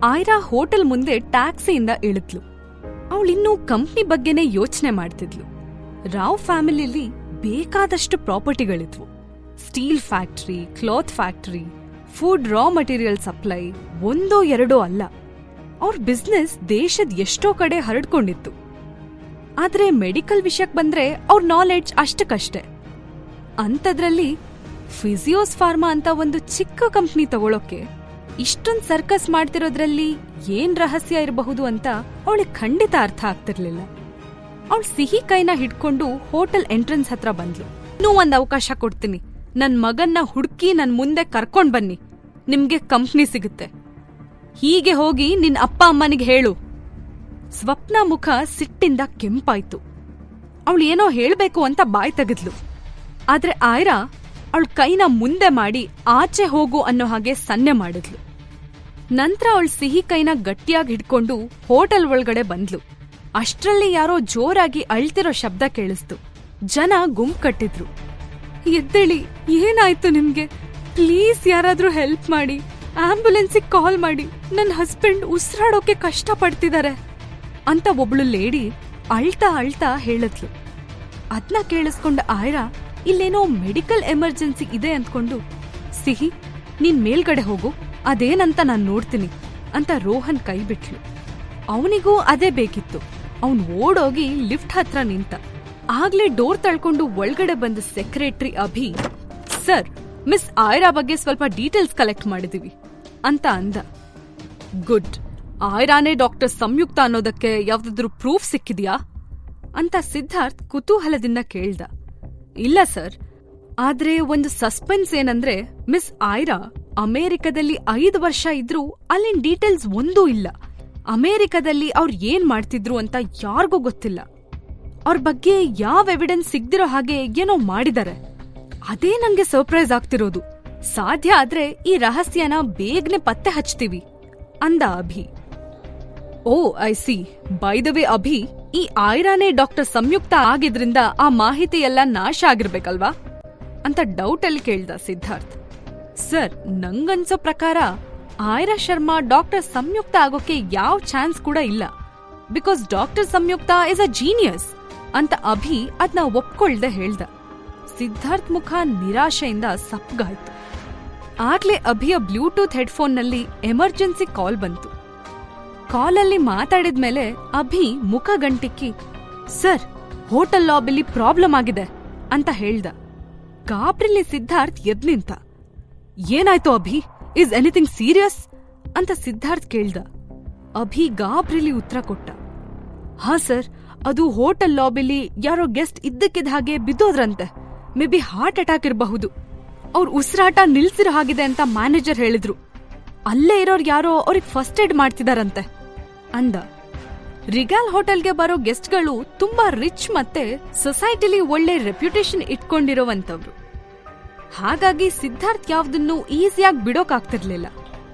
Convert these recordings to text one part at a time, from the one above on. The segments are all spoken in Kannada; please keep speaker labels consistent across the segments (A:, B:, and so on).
A: ಆಯ್ರಾ ಹೋಟೆಲ್ ಮುಂದೆ ಟ್ಯಾಕ್ಸಿಯಿಂದ ಇಳಿದ್ಲು. ಅವಳಿನ್ನೂ ಕಂಪ್ನಿ ಬಗ್ಗೆನೇ ಯೋಚನೆ ಮಾಡ್ತಿದ್ಲು. ರಾವ್ ಫ್ಯಾಮಿಲಿಲಿ ಬೇಕಾದಷ್ಟು ಪ್ರಾಪರ್ಟಿಗಳಿದ್ವು. Steel factory, cloth factory, food raw material supply, ಒಂದೋ ಎರಡೋ ಅಲ್ಲ. ಅವ್ರ ಬಿಸ್ನೆಸ್ ದೇಶದ ಎಷ್ಟೋ ಕಡೆ ಹರಡ್ಕೊಂಡಿತ್ತು. ಆದ್ರೆ ಮೆಡಿಕಲ್ ವಿಷಯಕ್ಕೆ ಬಂದ್ರೆ ಅವ್ರ ನಾಲೆಡ್ಜ್ ಅಷ್ಟಕ್ಕಷ್ಟೇ. ಅಂಥದ್ರಲ್ಲಿ ಫಿಸಿಯೋಸ್ ಫಾರ್ಮಾ ಅಂತ ಒಂದು ಚಿಕ್ಕ ಕಂಪ್ನಿ ತಗೊಳೋಕೆ ಇಷ್ಟೊಂದ್ ಸರ್ಕಸ್ ಮಾಡ್ತಿರೋದ್ರಲ್ಲಿ ಏನ್ ರಹಸ್ಯ ಇರಬಹುದು ಅಂತ ಅವಳಿಗೆ ಖಂಡಿತ ಅರ್ಥ ಆಗ್ತಿರ್ಲಿಲ್ಲ. ಅವಳು ಸಿಹಿ ಕೈನ ಹಿಡ್ಕೊಂಡು ಹೋಟೆಲ್ ಎಂಟ್ರೆನ್ಸ್ ಹತ್ರ ಬಂದ್ಲು. ಇನ್ನೂ ಒಂದ್ ಅವಕಾಶ ಕೊಡ್ತೀನಿ, ನನ್ ಮಗನ್ನ ಹುಡುಕಿ ನನ್ ಮುಂದೆ ಕರ್ಕೊಂಡ್ ಬನ್ನಿ, ನಿಮ್ಗೆ ಕಂಪ್ನಿ ಸಿಗುತ್ತೆ. ಹೀಗೆ ಹೋಗಿ ನಿನ್ ಅಪ್ಪ ಅಮ್ಮನಿಗೆ ಹೇಳು. ಸ್ವಪ್ನ ಮುಖ ಸಿಟ್ಟಿಂದ ಕೆಂಪಾಯ್ತು. ಅವಳು ಏನೋ ಹೇಳ್ಬೇಕು ಅಂತ ಬಾಯ್ ತೆಗೆದ್ಲು. ಆದ್ರೆ ಆಯ್ರಾ ಅವಳ ಕೈನ ಮುಂದೆ ಮಾಡಿ ಆಚೆ ಹೋಗು ಅನ್ನೋ ಹಾಗೆ ಸನ್ನೆ ಮಾಡಿದ್ಲು. ನಂತರ ಅವಳು ಸಿಹಿ ಕೈನ ಗಟ್ಟಿಯಾಗಿ ಹಿಡ್ಕೊಂಡು ಹೋಟೆಲ್ ಒಳಗಡೆ ಬಂದ್ಲು. ಅಷ್ಟ್ರಲ್ಲಿ ಯಾರೋ ಜೋರಾಗಿ ಅಳ್ತಿರೋ ಶಬ್ದ ಕೇಳಿಸ್ತು. ಜನ ಗುಂಪು ಕಟ್ಟಿದ್ರು. ಎದ್ದೇಳಿ, ಏನಾಯ್ತು ನಿಮ್ಗೆ? ಪ್ಲೀಸ್ ಯಾರಾದ್ರೂ ಹೆಲ್ಪ್ ಮಾಡಿ, ಆಂಬ್ಯುಲೆನ್ಸಿಗೆ ಕಾಲ್ ಮಾಡಿ, ನನ್ನ ಹಸ್ಬೆಂಡ್ ಉಸಿರಾಡೋಕೆ ಕಷ್ಟ ಪಡ್ತಿದ್ದಾರೆ ಅಂತ ಒಬ್ಳು ಲೇಡಿ ಅಳ್ತಾ ಅಳ್ತಾ ಹೇಳಿದ್ಲು. ಅದ್ನ ಕೇಳಿಸ್ಕೊಂಡ ಆಯ್ರಾ ಇಲ್ಲೇನೋ ಮೆಡಿಕಲ್ ಎಮರ್ಜೆನ್ಸಿ ಇದೆ ಅಂದ್ಕೊಂಡು, ಸಿಹಿ ನೀನ್ ಮೇಲ್ಗಡೆ ಹೋಗು, ಅದೇನಂತ ನಾನ್ ನೋಡ್ತೀನಿ ಅಂತ ರೋಹನ್ ಕೈ ಬಿಟ್ಲು. ಅವನಿಗೂ ಅದೇ ಬೇಕಿತ್ತು. ಅವನ್ ಓಡೋಗಿ ಲಿಫ್ಟ್ ಹತ್ರ ನಿಂತ. ಆಗ್ಲೇ ಡೋರ್ ತಳ್ಕೊಂಡು ಒಳಗಡೆ ಬಂದ secretary Abhi, sir, miss Aira ಬಗ್ಗೆ ಸ್ವಲ್ಪ ಡೀಟೇಲ್ಸ್ ಕಲೆಕ್ಟ್ ಮಾಡಿದೀವಿ ಅಂತ ಅಂದ. ಗುಡ್. ಆಯ್ರಾನೇ ಡಾಕ್ಟರ್ ಸಂಯುಕ್ತ ಅನ್ನೋದಕ್ಕೆ ಯಾವ್ದಾದ್ರೂ ಪ್ರೂಫ್ ಸಿಕ್ಕಿದ್ಯಾ ಅಂತ ಸಿದ್ಧಾರ್ಥ್ ಕುತೂಹಲದಿಂದ ಕೇಳ್ದ. ಇಲ್ಲ ಸರ್, ಆದ್ರೆ ಒಂದು ಸಸ್ಪೆನ್ಸ್ ಏನಂದ್ರೆ ಮಿಸ್ ಆಯ್ರಾ ಅಮೆರಿಕದಲ್ಲಿ 5 ವರ್ಷ ಇದ್ರೂ ಅಲ್ಲಿನ ಡೀಟೇಲ್ಸ್ ಒಂದೂ ಇಲ್ಲ. ಅಮೆರಿಕದಲ್ಲಿ ಅವ್ರು ಏನ್ ಮಾಡ್ತಿದ್ರು ಅಂತ ಯಾರಿಗೂ ಗೊತ್ತಿಲ್ಲ. ಅವ್ರ ಬಗ್ಗೆ ಯಾವ ಎವಿಡೆನ್ಸ್ ಸಿಗ್ದಿರೋ ಹಾಗೆ ಏನೋ ಮಾಡಿದಾರೆ. ಅದೇ ನಂಗೆ ಸರ್ಪ್ರೈಸ್ ಆಗ್ತಿರೋದು. ಸಾಧ್ಯ ಆದ್ರೆ ಈ ರಹಸ್ಯನ ಬೇಗನೆ ಪತ್ತೆ ಹಚ್ತೀವಿ ಅಂದ Abhi. Oh, I see. By the way Abhi, ಈ ಆಯ್ರಾನೇ ಡಾಕ್ಟರ್ ಸಂಯುಕ್ತ ಆಗಿದ್ರಿಂದ ಆ ಮಾಹಿತಿ ಎಲ್ಲ ನಾಶ ಆಗಿರ್ಬೇಕಲ್ವಾ ಅಂತ ಡೌಟ್ ಅಲ್ಲಿ ಕೇಳ್ದ ಸಿದ್ಧಾರ್ಥ್. ಸರ್, ನಂಗನ್ಸೋ ಪ್ರಕಾರ ಆಯ್ರಾ ಶರ್ಮಾ ಡಾಕ್ಟರ್ ಸಂಯುಕ್ತ ಆಗೋಕೆ ಯಾವ ಚಾನ್ಸ್ ಕೂಡ ಇಲ್ಲ. Because doctor Samyukta is a genius ಅಂತ ಅಭಿ ಅದ್ನ ಒಪ್ಕೊಳ್ದೆ ಹೇಳ್ದ. ಸಿದ್ಧಾರ್ಥ್ ಮುಖ ನಿರಾಶೆಯಿಂದ ಸಪ್ಪಗಾಯ್ತು. ಆಗ್ಲೇ ಅಭಿಯ ಬ್ಲೂಟೂತ್ ಹೆಡ್ಫೋನ್ನಲ್ಲಿ ಎಮರ್ಜೆನ್ಸಿ ಕಾಲ್ ಬಂತು. ಕಾಲಲ್ಲಿ ಮಾತಾಡಿದ್ಮೇಲೆ ಅಭಿ ಮುಖ ಗಂಟಿಕ್ಕಿ, ಸರ್, ಹೋಟೆಲ್ ಲಾಬಿಲಿ ಪ್ರಾಬ್ಲಮ್ ಆಗಿದೆ ಅಂತ ಹೇಳ್ದ. ಗಾಬ್ರಿಲಿ ಸಿದ್ಧಾರ್ಥ್ ಎದ್ ನಿಂತ. ಏನಾಯ್ತು ಅಭಿ? ಇಸ್ ಎನಿಥಿಂಗ್ ಸೀರಿಯಸ್ ಅಂತ ಸಿದ್ಧಾರ್ಥ್ ಕೇಳ್ದ. ಅಭಿ ಗಾಬ್ರಿಲಿ ಉತ್ತರ ಕೊಟ್ಟ. ಹಾ ಸರ್, ಅದು ಹೋಟೆಲ್ ಲಾಬಿಲಿ ಯಾರೋ ಗೆಸ್ಟ್ ಇದ್ದಕ್ಕಿದ್ದ ಹಾಗೆ ಬಿದ್ದೋದ್ರಂತೆ. ಮೇ ಬಿ ಹಾರ್ಟ್ ಅಟ್ಯಾಕ್ ಇರಬಹುದು. ಅವ್ರ ಉಸಿರಾಟ ನಿಲ್ಸಿರೋ ಹಾಗಿದೆ ಅಂತ ಮ್ಯಾನೇಜರ್ ಹೇಳಿದ್ರು. ಅಲ್ಲೇ ಇರೋರು ಯಾರೋ ಅವ್ರಿಗೆ ಫಸ್ಟ್ ಏಡ್ ಮಾಡ್ತಿದಾರಂತೆ ಅಂದ. ರಿಗಾಲ್ ಹೋಟೆಲ್ಗೆ ಬರೋ ಗೆಸ್ಟ್ಗಳು ತುಂಬಾ ರಿಚ್ ಮತ್ತೆ ಸೊಸೈಟಿಲಿ ಒಳ್ಳೆ ರೆಪ್ಯುಟೇಷನ್ ಇಟ್ಕೊಂಡಿರೋವಂತವ್ರು. ಹಾಗಾಗಿ ಸಿದ್ಧಾರ್ಥ್ ಯಾವ್ದನ್ನು ಈಸಿಯಾಗಿ ಬಿಡೋಕಾಗ್ತಿರ್ಲಿಲ್ಲ.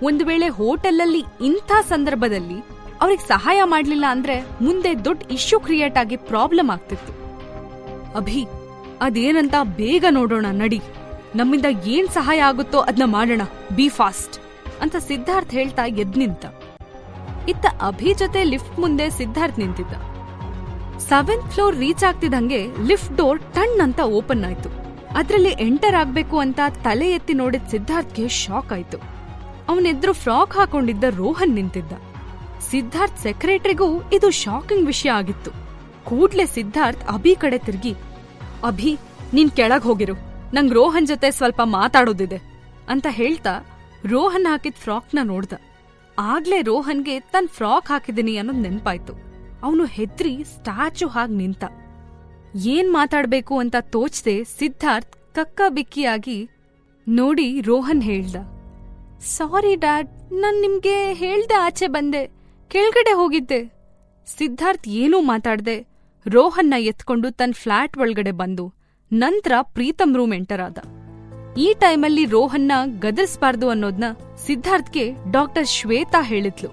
A: ಒಂದು ವೇಳೆ ಹೋಟೆಲಲ್ಲಿ ಇಂಥ ಸಂದರ್ಭದಲ್ಲಿ ಅವ್ರಿಗೆ ಸಹಾಯ ಮಾಡ್ಲಿಲ್ಲ ಅಂದ್ರೆ ಮುಂದೆ ದೊಡ್ಡ ಇಶ್ಯೂ ಕ್ರಿಯೇಟ್ ಆಗಿ ಪ್ರಾಬ್ಲಮ್ ಆಗ್ತಿತ್ತು. ಅಭಿ, ಅದೇನಂತ ಬೇಗ ನೋಡೋಣ ನಡಿ. ನಮ್ಮಿಂದ ಏನ್ ಸಹಾಯ ಆಗುತ್ತೋ ಅದನ್ನ ಮಾಡೋಣ. ಬಿ ಫಾಸ್ಟ್ ಅಂತ ಸಿದ್ಧಾರ್ಥ್ ಹೇಳ್ತಾ ಎದ್ ನಿಂತ. ಇತ್ತ ಅಭಿ ಜೊತೆ ಲಿಫ್ಟ್ ಮುಂದೆ ಸಿದ್ಧಾರ್ಥ್ ನಿಂತಿದ್ದ. 7th ಫ್ಲೋರ್ ರೀಚ್ ಆಗ್ತಿದ್ದಂಗೆ ಲಿಫ್ಟ್ ಡೋರ್ ಟಣ್ ಅಂತ ಓಪನ್ ಆಯ್ತು. ಅದ್ರಲ್ಲಿ ಎಂಟರ್ ಆಗ್ಬೇಕು ಅಂತ ತಲೆ ಎತ್ತಿ ನೋಡಿದ ಸಿದ್ಧಾರ್ಥ್ಗೆ ಶಾಕ್ ಆಯ್ತು. ಅವನೆದ್ರು ಫ್ರಾಕ್ ಹಾಕೊಂಡಿದ್ದ ರೋಹನ್ ನಿಂತಿದ್ದ. ಸಿದ್ಧಾರ್ಥ್ ಸೆಕ್ರೆಟರಿಗೂ ಇದು ಶಾಕಿಂಗ್ ವಿಷಯ ಆಗಿತ್ತು. ಕೂಡ್ಲೆ ಸಿದ್ಧಾರ್ಥ್ ಅಭಿ ಕಡೆ ತಿರ್ಗಿ, ಅಭಿ, ನೀನ್ ಕೆಳಗ್ ಹೋಗಿರು, ನಂಗ್ ರೋಹನ್ ಜೊತೆ ಸ್ವಲ್ಪ ಮಾತಾಡೋದಿದೆ ಅಂತ ಹೇಳ್ತಾ ರೋಹನ್ ಹಾಕಿದ್ ಫ್ರಾಕ್ನ ನೋಡ್ದ. ಆಗ್ಲೇ ರೋಹನ್ಗೆ ತನ್ ಫ್ರಾಕ್ ಹಾಕಿದೀನಿ ಅನ್ನೋದ್ ನೆನ್ಪಾಯ್ತು. ಅವನು ಹೆದ್ರಿ ಸ್ಟ್ಯಾಚು ಹಾಗ್ ನಿಂತ. ಏನ್ ಮಾತಾಡ್ಬೇಕು ಅಂತ ತೋಚ್ದೆ ಸಿದ್ಧಾರ್ಥ್ ಕಕ್ಕ ಬಿಕ್ಕಿಯಾಗಿ ನೋಡಿ ರೋಹನ್ ಹೇಳ್ದ, ಸಾರಿ ಡ್ಯಾಡ್, ನಾನ್ ನಿಮ್ಗೆ ಹೇಳ್ದೆ ಆಚೆ ಬಂದೆ, ಕೆಳಗಡೆ ಹೋಗಿದ್ದೆ. ಸಿದ್ಧಾರ್ಥ್ ಏನೂ ಮಾತಾಡ್ದೆ ರೋಹನ್ನ ಎತ್ಕೊಂಡು ತನ್ನ ಫ್ಲಾಟ್ ಒಳಗಡೆ ಬಂದು ನಂತರ ಪ್ರೀತಮ್ ರೂಮ್ ಎಂಟರ್ ಆದ. ಈ ಟೈಮಲ್ಲಿ ರೋಹನ್ನ ಗದರ್ಸ್ಬಾರ್ದು ಅನ್ನೋದ್ನ ಸಿದ್ಧಾರ್ಥ್ಗೆ ಡಾಕ್ಟರ್ ಶ್ವೇತಾ ಹೇಳಿದ್ಲು.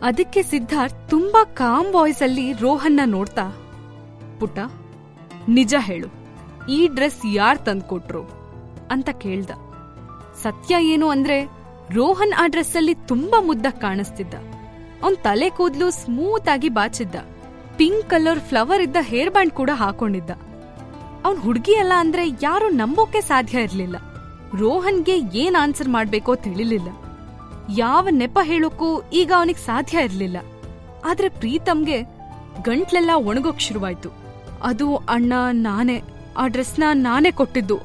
A: ಅದಕ್ಕೆ ಸಿದ್ಧಾರ್ಥ್ ತುಂಬಾ ಕಾಮ್ ವಾಯ್ಸ್ ಅಲ್ಲಿ ರೋಹನ್ನ ನೋಡ್ತಾ, ಪುಟ್ಟ, ನಿಜ ಹೇಳು, ಈ ಡ್ರೆಸ್ ಯಾರ್ ತಂದ್ಕೊಟ್ರು ಅಂತ ಕೇಳ್ದ. ಸತ್ಯ ಏನು ಅಂದ್ರೆ ರೋಹನ್ ಆ ಡ್ರೆಸ್ಸಲ್ಲಿ ತುಂಬಾ ಮುದ್ದಾಗಿ ಕಾಣಿಸ್ತಿದ್ದ. ಅವನ್ ತಲೆ ಕೂದ್ಲು ಸ್ಮೂತ್ ಆಗಿ ಬಾಚಿದ್ದ. ಪಿಂಕ್ ಕಲರ್ ಫ್ಲವರ್ ಇದ್ದ ಹೇರ್ ಬ್ಯಾಂಡ್ ಕೂಡ ಹಾಕೊಂಡಿದ್ದ. ಅವನ್ ಹುಡುಗಿ ಅಲ್ಲ ಅಂದ್ರೆ ಯಾರು ನಂಬೋಕೆ ಸಾಧ್ಯ ಇರ್ಲಿಲ್ಲ. ರೋಹನ್ಗೆ ಏನ್ ಆನ್ಸರ್ ಮಾಡ್ಬೇಕೋ ತಿಳಿಲಿಲ್ಲ. ಯಾವ ನೆಪ ಹೇಳೋಕ್ಕೂ ಈಗ ಅವನಿಗೆ ಸಾಧ್ಯ ಇರ್ಲಿಲ್ಲ. ಆದ್ರೆ ಪ್ರೀತಮ್ಗೆ ಗಂಟ್ಲೆಲ್ಲ ಒಣಗೋಕ್ ಶುರುವಾಯ್ತು. ಅದು ಅಣ್ಣ, ನಾನೇ ಆ ಡ್ರೆಸ್ನ ನಾನೇ ಕೊಟ್ಟಿದ್ದು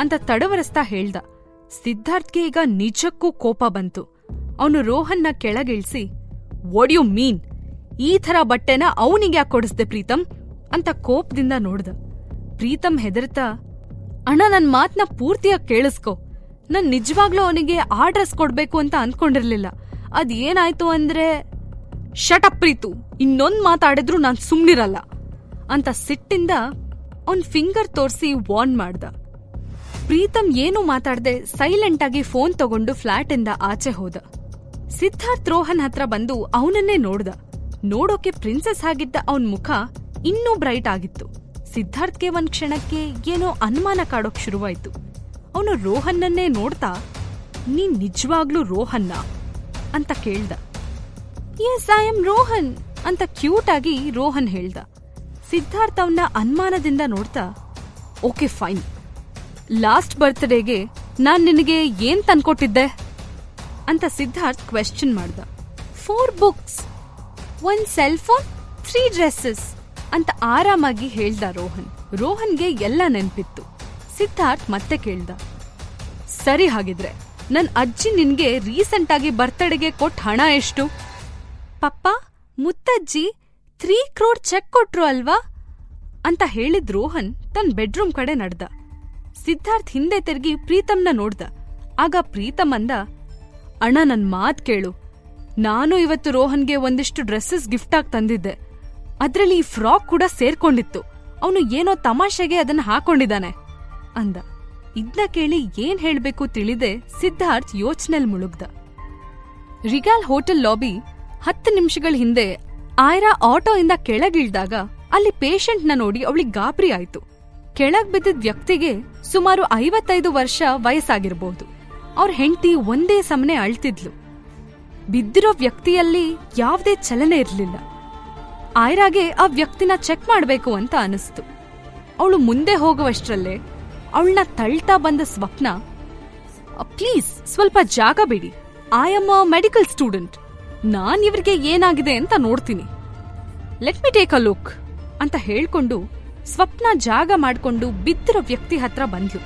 A: ಅಂತ ತಡವರಿಸ್ತಾ ಹೇಳ್ದ. ಸಿದ್ಧಾರ್ಥ್ಗೆ ಈಗ ನಿಜಕ್ಕೂ ಕೋಪ ಬಂತು. ಅವನು ರೋಹನ್ನ ಕೆಳಗಿಳಿಸಿ, ವಾಟ್ ಯು ಮೀನ್? ಈ ಥರ ಬಟ್ಟೆನ ಅವನಿಗೆ ಯಾಕೆ ಕೊಡಿಸ್ದೆ ಪ್ರೀತಮ್ ಅಂತ ಕೋಪದಿಂದ ನೋಡ್ದ. ಪ್ರೀತಮ್ ಹೆದರ್ತಾ, ಅಣ್ಣ ನನ್ ಮಾತ್ನ ಪೂರ್ತಿಯಾಗಿ ಕೇಳಿಸ್ಕೊ. ನಾನ್ ನಿಜವಾಗ್ಲೂ ಅವನಿಗೆ ಆ ಡ್ರೆಸ್ ಕೊಡ್ಬೇಕು ಅಂತ ಅಂದ್ಕೊಂಡಿರ್ಲಿಲ್ಲ. ಅದೇನಾಯ್ತು ಅಂದ್ರೆ, ಶಟ್ ಅಪ್ ಪ್ರೀತು, ಇನ್ನೊಂದ್ ಮಾತಾಡಿದ್ರು ನಾನ್ ಸುಮ್ನಿರಲ್ಲ ಅಂತ ಸಿಟ್ಟಿಂದ ಅವನ್ ಫಿಂಗರ್ ತೋರ್ಸಿ ವಾರ್ನ್ ಮಾಡ್ದ. ಪ್ರೀತಮ್ ಏನೂ ಮಾತಾಡ್ದೆ ಸೈಲೆಂಟ್ ಆಗಿ ಫೋನ್ ತಗೊಂಡು ಫ್ಲಾಟ್ ಇಂದ ಆಚೆ ಹೋದ. ಸಿದ್ಧಾರ್ಥ್ ರೋಹನ್ ಹತ್ರ ಬಂದು ಅವನನ್ನೇ ನೋಡ್ದ. ನೋಡೋಕೆ ಪ್ರಿನ್ಸೆಸ್ ಆಗಿದ್ದ ಅವನ್ ಮುಖ ಇನ್ನೂ ಬ್ರೈಟ್ ಆಗಿತ್ತು. ಸಿದ್ಧಾರ್ಥ್ಗೆ ಒಂದ್ ಕ್ಷಣಕ್ಕೆ ಏನೋ ಅನುಮಾನ ಕಾಡೋಕ್ ಶುರುವಾಯ್ತು. ಅವನು ರೋಹನ್ನನ್ನೇ ನೋಡ್ತಾ, ನೀನ್ ನಿಜವಾಗ್ಲೂ ರೋಹನ್ನ ಅಂತ ಕೇಳ್ದ. ಎಸ್, ಐ ಆಮ್ ರೋಹನ್ ಅಂತ ಕ್ಯೂಟ್ ಆಗಿ ರೋಹನ್ ಹೇಳ್ದ. ಸಿದ್ಧಾರ್ಥ್ ಅವನ್ನ ಅನುಮಾನದಿಂದ ನೋಡ್ತಾ, ಓಕೆ ಫೈನ್, ಲಾಸ್ಟ್ ಬರ್ತ್ಡೇಗೆ ನಾನ್ ನಿನಗೆ ಏನ್ ತಂದ್ಕೊಟ್ಟಿದ್ದೆ ಅಂತ ಸಿದ್ಧಾರ್ಥ್ ಕ್ವೆಶ್ಚನ್ ಮಾಡ್ದ. 4 ಬುಕ್ಸ್, 1 ಸೆಲ್ ಫೋನ್, 3 ಡ್ರೆಸ್ಸಸ್ ಅಂತ ಆರಾಮಾಗಿ ಹೇಳ್ದ ರೋಹನ್. ರೋಹನ್ಗೆ ಎಲ್ಲ ನೆನ್ಪಿತ್ತು. ಸಿದ್ಧಾರ್ಥ್ ಮತ್ತೆ ಕೇಳ್ದ, ಸರಿ ಹಾಗಿದ್ರೆ ನನ್ ಅಜ್ಜಿ ನಿನ್ಗೆ ರೀಸೆಂಟ್ ಆಗಿ ಬರ್ತ್ಡೇಗೆ ಕೊಟ್ಟ ಹಣ ಎಷ್ಟು? ಪಪ್ಪ, ಮುತ್ತಜ್ಜಿ 3 crore ಚೆಕ್ ಕೊಟ್ರು ಅಲ್ವಾ ಅಂತ ಹೇಳಿದ್ ರೋಹನ್ ತನ್ ಬೆಡ್ರೂಮ್ ಕಡೆ ನಡ್ದ. ಸಿದ್ಧಾರ್ಥ್ ಹಿಂದೆ ತಿರುಗಿ ಪ್ರೀತಮ್ನ ನೋಡ್ದ. ಆಗ ಪ್ರೀತಮ್ ಅಂದ, ಅಣ್ಣ ನನ್ ಮಾತ್ ಕೇಳು, ನಾನು ಇವತ್ತು ರೋಹನ್ಗೆ ಒಂದಿಷ್ಟು ಡ್ರೆಸ್ಸಸ್ ಗಿಫ್ಟ್ ಆಗಿ ತಂದಿದ್ದೆ. ಅದ್ರಲ್ಲಿ ಈ ಫ್ರಾಕ್ ಕೂಡ ಸೇರ್ಕೊಂಡಿತ್ತು. ಅವನು ಏನೋ ತಮಾಷೆಗೆ ಅದನ್ನ ಹಾಕೊಂಡಿದ್ದಾನೆ ಅಂದ. ಇದ್ನ ಕೇಳಿ ಏನ್ ಹೇಳ್ಬೇಕು ತಿಳಿದೆ ಸಿದ್ಧಾರ್ಥ್ ಯೋಚನೆಲ್ ಮುಳುಗ್ದ. ರಿಗಾಲ್ ಹೋಟೆಲ್ ಲಾಬಿ 10 ನಿಮಿಷಗಳ ಹಿಂದೆ ಆಯ್ರಾ ಆಟೋಯಿಂದ ಕೆಳಗಿಳ್ದಾಗ ಅಲ್ಲಿ ಪೇಷಂಟ್ನ ನೋಡಿ ಅವಳಿಗೆ ಗಾಬರಿ ಆಯ್ತು. ಕೆಳಗ್ ಬಿದ್ದಿದ್ ವ್ಯಕ್ತಿಗೆ ಸುಮಾರು 55 ವರ್ಷ ವಯಸ್ಸಾಗಿರ್ಬಹುದು. ಅವ್ರ ಹೆಂಡತಿ ಒಂದೇ ಸಮನೆ ಅಳ್ತಿದ್ಲು. ಬಿದ್ದಿರೋ ವ್ಯಕ್ತಿಯಲ್ಲಿ ಯಾವ್ದೇ ಚಲನೆ ಇರ್ಲಿಲ್ಲ. ಆಯ್ರಾಗೆ ಆ ವ್ಯಕ್ತಿನ ಚೆಕ್ ಮಾಡ್ಬೇಕು ಅಂತ ಅನಿಸ್ತು. ಅವಳು ಮುಂದೆ ಹೋಗುವಷ್ಟರಲ್ಲೇ ಅವಳನ್ನ ತಳ್ತಾ ಬಂದ ಸ್ವಪ್ನ, ಪ್ಲೀಸ್ ಸ್ವಲ್ಪ ಜಾಗ ಬಿಡಿ, I am a medical student, ನಾನ್ ಇವ್ರಿಗೆ ಏನಾಗಿದೆ ಅಂತ ನೋಡ್ತೀನಿ, let me take a look ಅಂತ ಹೇಳ್ಕೊಂಡು ಸ್ವಪ್ನ ಜಾಗ ಮಾಡ್ಕೊಂಡು ಬಿದ್ದಿರೋ ವ್ಯಕ್ತಿ ಹತ್ರ ಬಂದ್ಲು.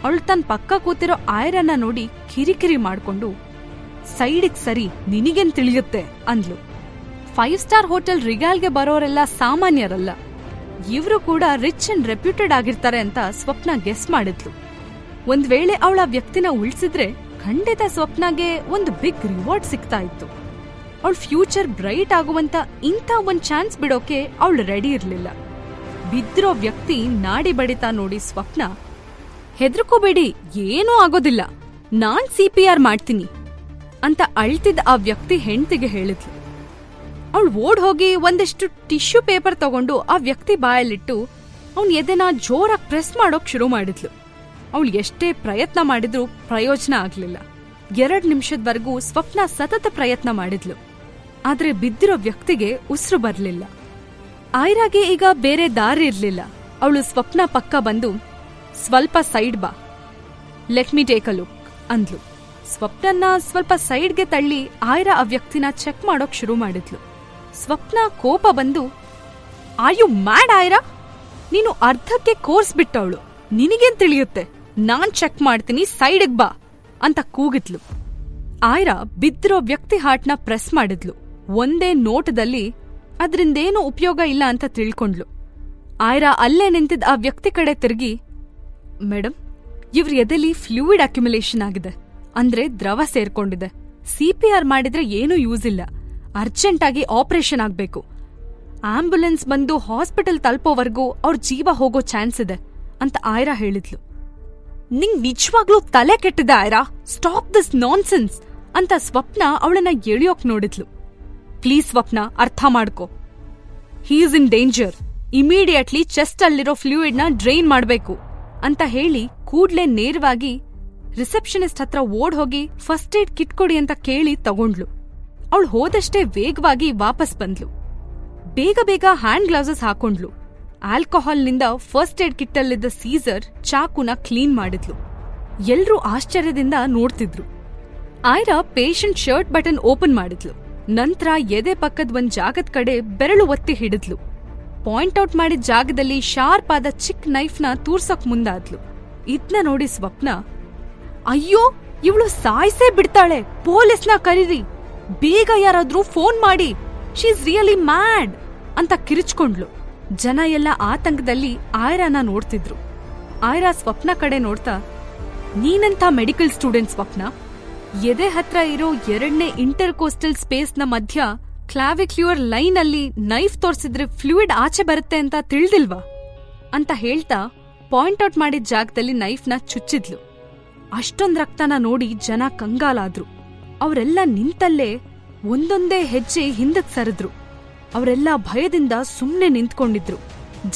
A: ಅವಳು ತನ್ನ ಪಕ್ಕ ಕೂತಿರೋ ಆಯ್ರನ್ನ ನೋಡಿ ಕಿರಿಕಿರಿ ಮಾಡ್ಕೊಂಡು, ಸೈಡಿಗ್ ಸರಿ, ನಿನಿಗೇನ್ ತಿಳಿಯುತ್ತೆ ಅಂದ್ಲು. 5 ಸ್ಟಾರ್ ಹೋಟೆಲ್ ರಿಗಾಲ್ಗೆ ಬರೋರೆಲ್ಲ ಸಾಮಾನ್ಯರಲ್ಲ, ಇವ್ರು ಕೂಡ ರಿಚ್ ಅಂಡ್ ರೆಪ್ಯೂಟೆಡ್ ಆಗಿರ್ತಾರೆ ಅಂತ ಸ್ವಪ್ನ ಗೆಸ್ ಮಾಡಿದ್ಲು. ಒಂದ್ ವೇಳೆ ಅವಳ ವ್ಯಕ್ತಿನ ಉಳಿಸಿದ್ರೆ ಖಂಡಿತ ಸ್ವಪ್ನಗೆ ಒಂದು ಬಿಗ್ ರಿವಾರ್ಡ್ ಸಿಗ್ತಾ ಇತ್ತು. ಅವಳ ಫ್ಯೂಚರ್ ಬ್ರೈಟ್ ಆಗುವಂತ ಇಂಥ ಒಂದ್ ಚಾನ್ಸ್ ಬಿಡೋಕೆ ಅವಳು ರೆಡಿ ಇರ್ಲಿಲ್ಲ. ಬಿದ್ದಿರೋ ವ್ಯಕ್ತಿ ನಾಡಿ ಬಡಿತಾ ನೋಡಿ ಸ್ವಪ್ನ, ಹೆದರ್ಕೋಬೇಡಿ, ಏನೂ ಆಗೋದಿಲ್ಲ, ನಾನ್ CPR ಮಾಡ್ತೀನಿ ಅಂತ ಅಳ್ತಿದ್ದ ಆ ವ್ಯಕ್ತಿ ಹೆಂಡ್ತಿಗೆ ಹೇಳಿದ್ಲು. ಅವಳು ಓಡ್ ಹೋಗಿ ಒಂದಿಷ್ಟು ಟಿಶ್ಯೂ ಪೇಪರ್ ತಗೊಂಡು ಆ ವ್ಯಕ್ತಿ ಬಾಯಲ್ಲಿಟ್ಟು ಅವನ್ ಎದೆನ ಜೋರಾಗಿ ಪ್ರೆಸ್ ಮಾಡೋಕ್ ಶುರು ಮಾಡಿದ್ಲು. ಅವಳು ಎಷ್ಟೇ ಪ್ರಯತ್ನ ಮಾಡಿದ್ರೂ ಪ್ರಯೋಜನ ಆಗ್ಲಿಲ್ಲ. 2 ನಿಮಿಷದವರೆಗೂ ಸ್ವಪ್ನ ಸತತ ಪ್ರಯತ್ನ ಮಾಡಿದ್ಲು. ಆದ್ರೆ ಬಿದ್ದಿರೋ ವ್ಯಕ್ತಿಗೆ ಉಸಿರು ಬರ್ಲಿಲ್ಲ. ಆಯ್ರಾಗೆ ಈಗ ಬೇರೆ ದಾರಿ ಇರ್ಲಿಲ್ಲ. ಅವಳು ಸ್ವಪ್ನ ಪಕ್ಕ ಬಂದು, ಸ್ವಲ್ಪ ಸೈಡ್ ಬಾ, let me take a look ಅಂದ್ಲು. ಸ್ವಪ್ನನ್ನ ಸ್ವಲ್ಪ ಸೈಡ್ಗೆ ತಳ್ಳಿ ಆಯ್ರಾ ಆ ವ್ಯಕ್ತಿನ ಚೆಕ್ ಮಾಡೋಕ್ ಶುರು ಮಾಡಿದ್ಲು. ಸ್ವಪ್ನ ಕೋಪ ಬಂದು, ಆರ್ ಯು ಮ್ಯಾಡ್ ಆಯ್ರಾ? ನೀನು ಅರ್ಧಕ್ಕೆ ಕೋರ್ಸ್ ಬಿಟ್ಟವಳು, ನಿನಗೇನ್ ತಿಳಿಯುತ್ತೆ, ನಾನ್ ಚೆಕ್ ಮಾಡ್ತೀನಿ, ಸೈಡ್ಗ್ ಬಾ ಅಂತ ಕೂಗಿದ್ಲು. ಆಯ್ರಾ ಬಿದ್ದಿರೋ ವ್ಯಕ್ತಿ ಹಾರ್ಟ್ನ ಪ್ರೆಸ್ ಮಾಡಿದ್ಲು. ಒಂದೇ ನೋಟದಲ್ಲಿ ಅದ್ರಿಂದೇನೂ ಉಪಯೋಗ ಇಲ್ಲ ಅಂತ ತಿಳ್ಕೊಂಡ್ಲು. ಆಯ್ರಾ ಅಲ್ಲೇ ನಿಂತಿದ್ದ ಆ ವ್ಯಕ್ತಿ ಕಡೆ ತಿರುಗಿ, ಮೇಡಮ್, ಇವ್ರ ಎದೆಲಿ ಫ್ಲೂಯಿಡ್ ಅಕ್ಯುಮುಲೇಷನ್ ಆಗಿದೆ, ಅಂದ್ರೆ ದ್ರವ ಸೇರ್ಕೊಂಡಿದೆ. CPR ಮಾಡಿದ್ರೆ ಏನೂ ಯೂಸ್ ಇಲ್ಲ, ಅರ್ಜೆಂಟ್ ಆಗಿ ಆಪರೇಷನ್ ಆಗ್ಬೇಕು. ಆಂಬ್ಯುಲೆನ್ಸ್ ಬಂದು ಹಾಸ್ಪಿಟಲ್ ತಲುಪೋವರೆಗೂ ಅವ್ರ ಜೀವ ಹೋಗೋ ಚಾನ್ಸ್ ಇದೆ ಅಂತ ಆಯ್ರಾ ಹೇಳಿದ್ಲು. ನಿಂಗ್ ನಿಜವಾಗ್ಲೂ ತಲೆ ಕೆಟ್ಟಿದೆ ಆಯ್ರಾ, ಸ್ಟಾಪ್ ದಿಸ್ ನಾನ್ಸೆನ್ಸ್ ಅಂತ ಸ್ವಪ್ನ ಅವಳನ್ನ ಎಳಿಯೋಕ್ ನೋಡಿದ್ಲು. ಪ್ಲೀಸ್ ಸ್ವಪ್ನ, ಅರ್ಥ ಮಾಡ್ಕೋ, he is in danger, immediately chest ಅಲ್ಲಿರೋ ಫ್ಲೂಯಿಡ್ನ ಡ್ರೈನ್ ಮಾಡ್ಬೇಕು ಅಂತ ಹೇಳಿ ಕೂಡ್ಲೆ ನೇರವಾಗಿ ರಿಸೆಪ್ಷನಿಸ್ಟ್ ಹತ್ರ ಓಡ್ ಹೋಗಿ ಫಸ್ಟ್ ಏಡ್ ಕಿಟ್ ಕೊಡಿ ಅಂತ ಕೇಳಿ ತಗೊಂಡ್ಲು. ಅವಳು ಹೋದಷ್ಟೇ ವೇಗವಾಗಿ ವಾಪಸ್ ಬಂದ್ಲು. ಬೇಗ ಬೇಗ ಹ್ಯಾಂಡ್ ಗ್ಲೌಸಸ್ ಹಾಕೊಂಡ್ಲು. ಆಲ್ಕೋಹಾಲ್ನಿಂದ ಫಸ್ಟ್ ಏಡ್ ಕಿಟ್ಟಲ್ಲಿದ್ದ ಸೀಸರ್ ಚಾಕುನ ಕ್ಲೀನ್ ಮಾಡಿದ್ಲು. ಎಲ್ರೂ ಆಶ್ಚರ್ಯದಿಂದ ನೋಡ್ತಿದ್ರು. Ayra patient shirt button open ಮಾಡಿದ್ಲು. ನಂತರ ಎದೆ ಪಕ್ಕದ ಒಂದ್ ಜಾಗದ ಕಡೆ ಬೆರಳು ಒತ್ತಿ ಹಿಡಿದ್ಲು. ಪಾಯಿಂಟ್ ಔಟ್ ಮಾಡಿದ ಜಾಗದಲ್ಲಿ ಶಾರ್ಪ್ ಆದ ಚಿಕ್ಕ ನೈಫ್ನ ತೂರ್ಸಕ್ ಮುಂದಾದ್ಲು. ಇದ್ನ ನೋಡಿ ಸ್ವಪ್ನ, ಅಯ್ಯೋ ಇವಳು ಸಾಯ್ಸೇ ಬಿಡ್ತಾಳೆ, ಪೊಲೀಸ್ನ ಕರೀರಿ, ಬೇಗ ಯಾರಾದ್ರೂ ಫೋನ್ ಮಾಡಿ, ಶಿ ಈಸ್ ರಿಯಲಿ ಮ್ಯಾಡ್ ಅಂತ ಕಿರಿಚ್ಕೊಂಡ್ಲು. ಜನ ಎಲ್ಲ ಆತಂಕದಲ್ಲಿ ಆಯ್ರಾನ ನೋಡ್ತಿದ್ರು. ಆಯ್ರಾ ಸ್ವಪ್ನ ಕಡೆ ನೋಡ್ತಾ, ನೀನಂತ ಮೆಡಿಕಲ್ ಸ್ಟೂಡೆಂಟ್ ಸ್ವಪ್ನ, ಎದೆ ಹತ್ರ ಇರೋ 2ನೇ ಇಂಟರ್ಕೋಸ್ಟಲ್ ಸ್ಪೇಸ್ನ ಮಧ್ಯ ಕ್ಲಾವಿಕ್ಯುಲರ್ ಲೈನ್ ಅಲ್ಲಿ ನೈಫ್ ತೋರ್ಸಿದ್ರೆ ಫ್ಲೂಯಿಡ್ ಆಚೆ ಬರುತ್ತೆ ಅಂತ ತಿಳಿದಿಲ್ವಾ ಅಂತ ಹೇಳ್ತಾ ಪಾಯಿಂಟ್ ಔಟ್ ಮಾಡಿದ ಜಾಗದಲ್ಲಿ ನೈಫ್ನ ಚುಚ್ಚಿದ್ಲು. ಅಷ್ಟೊಂದ್ ರಕ್ತನ ನೋಡಿ ಜನ ಕಂಗಾಲಾದ್ರು. ಅವರೆಲ್ಲ ನಿಂತಲ್ಲೇ ಒಂದೊಂದೇ ಹೆಜ್ಜೆ ಹಿಂದಕ್ ಸರಿದ್ರು. ಅವರೆಲ್ಲ ಭಯದಿಂದ ಸುಮ್ನೆ ನಿಂತ್ಕೊಂಡಿದ್ರು.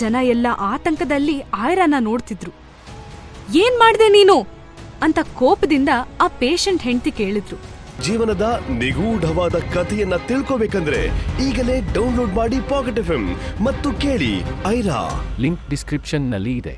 A: ಜನ ಎಲ್ಲ ಆತಂಕದಲ್ಲಿ ಆಯ್ರಾನ ನೋಡ್ತಿದ್ರು. ಏನ್ ಮಾಡ್ದೆ ನೀನು ಅಂತ ಕೋಪದಿಂದ ಆ ಪೇಷಂಟ್ ಹೆಂಡತಿ ಕೇಳಿದ್ರು.
B: ಜೀವನದ ನಿಗೂಢವಾದ ಕಥೆಯನ್ನ ತಿಳ್ಕೋಬೇಕಂದ್ರೆ ಈಗಲೇ ಡೌನ್ಲೋಡ್ ಮಾಡಿ ಪಾಕೆಟ್ FM ಮತ್ತು ಕೇಳಿ ಐರಾ.
C: ಲಿಂಕ್ ಡಿಸ್ಕ್ರಿಪ್ಷನ್ ನಲ್ಲಿ ಇದೆ.